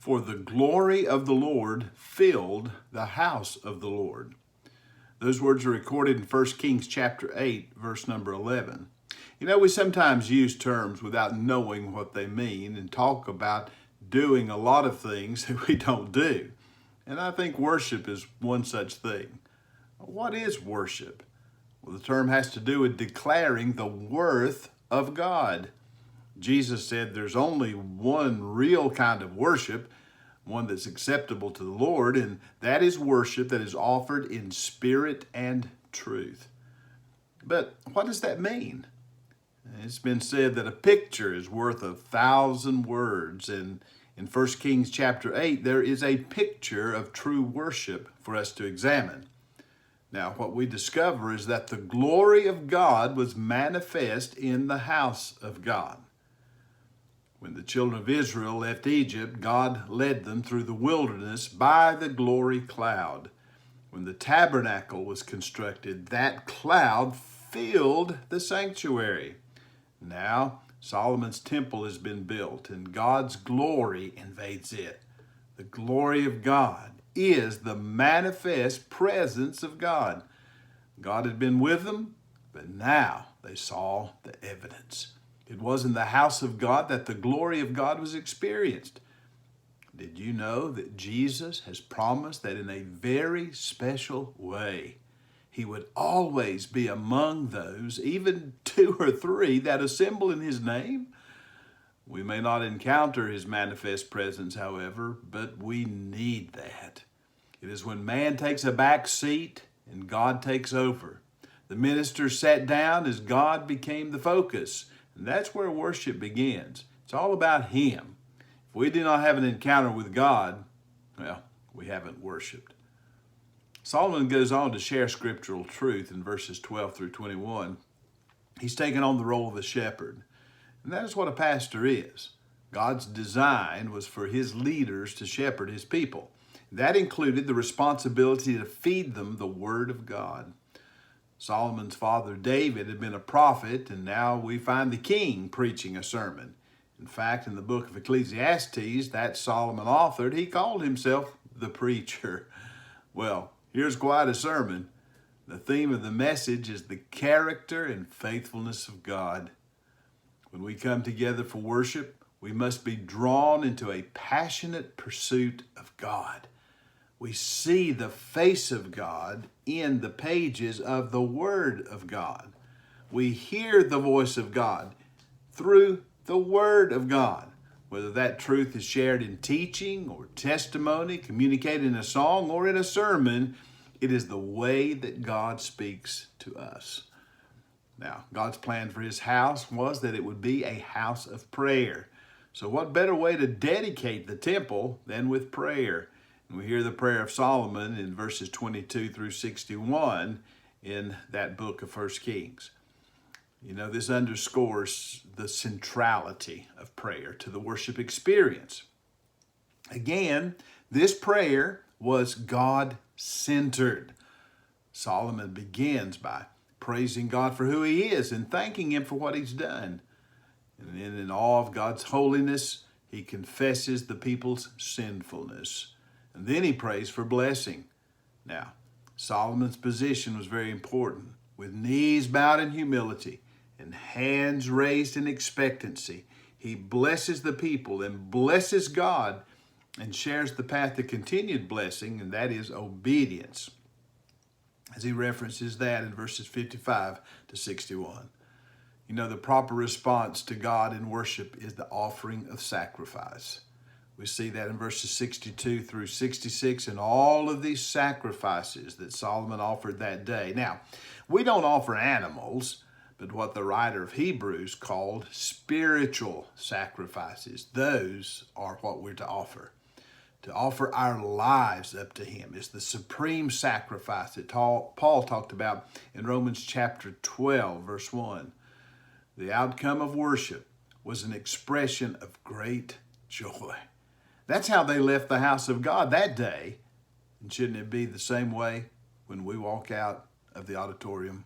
For the glory of the Lord filled the house of the Lord. Those words are recorded in 1 Kings chapter 8, verse number 11. You know, we sometimes use terms without knowing what they mean and talk about doing a lot of things that we don't do. And I think worship is one such thing. What is worship? Well, the term has to do with declaring the worth of God. Jesus said there's only one real kind of worship, one that's acceptable to the Lord, and that is worship that is offered in spirit and truth. But what does that mean? It's been said that a picture is worth 1,000 words, and in 1 Kings chapter 8, there is a picture of true worship for us to examine. Now, what we discover is that the glory of God was manifest in the house of God. When the children of Israel left Egypt, God led them through the wilderness by the glory cloud. When the tabernacle was constructed, that cloud filled the sanctuary. Now, Solomon's temple has been built, and God's glory invades it. The glory of God is the manifest presence of God. God had been with them, but now they saw the evidence. It was in the house of God that the glory of God was experienced. Did you know that Jesus has promised that in a very special way, he would always be among those, even 2 or 3, that assemble in his name? We may not encounter his manifest presence, however, but we need that. It is when man takes a back seat and God takes over. The minister sat down as God became the focus. And that's where worship begins. It's all about him. If we do not have an encounter with God, well, we haven't worshiped. Solomon goes on to share scriptural truth in verses 12 through 21. He's taken on the role of a shepherd. And that is what a pastor is. God's design was for his leaders to shepherd his people. That included the responsibility to feed them the word of God. Solomon's father David had been a prophet, and now we find the king preaching a sermon. In fact, in the book of Ecclesiastes that Solomon authored, he called himself the preacher. Well, here's quite a sermon. The theme of the message is the character and faithfulness of God. When we come together for worship, we must be drawn into a passionate pursuit of God. We see the face of God in the pages of the Word of God. We hear the voice of God through the Word of God. Whether that truth is shared in teaching or testimony, communicated in a song or in a sermon, it is the way that God speaks to us. Now, God's plan for his house was that it would be a house of prayer. So what better way to dedicate the temple than with prayer? And we hear the prayer of Solomon in verses 22 through 61 in that book of 1 Kings. You know, this underscores the centrality of prayer to the worship experience. Again, this prayer was God-centered. Solomon begins by praising God for who he is and thanking him for what he's done. And then in awe of God's holiness, he confesses the people's sinfulness. And then he prays for blessing. Now, Solomon's position was very important. With knees bowed in humility and hands raised in expectancy, he blesses the people and blesses God and shares the path to continued blessing, and that is obedience, as he references that in verses 55 to 61. You know, the proper response to God in worship is the offering of sacrifice. We see that in verses 62 through 66 and all of these sacrifices that Solomon offered that day. Now, we don't offer animals, but what the writer of Hebrews called spiritual sacrifices. Those are what we're to offer. To offer our lives up to him is the supreme sacrifice that Paul talked about in Romans chapter 12, verse 1. The outcome of worship was an expression of great joy. That's how they left the house of God that day. And shouldn't it be the same way when we walk out of the auditorium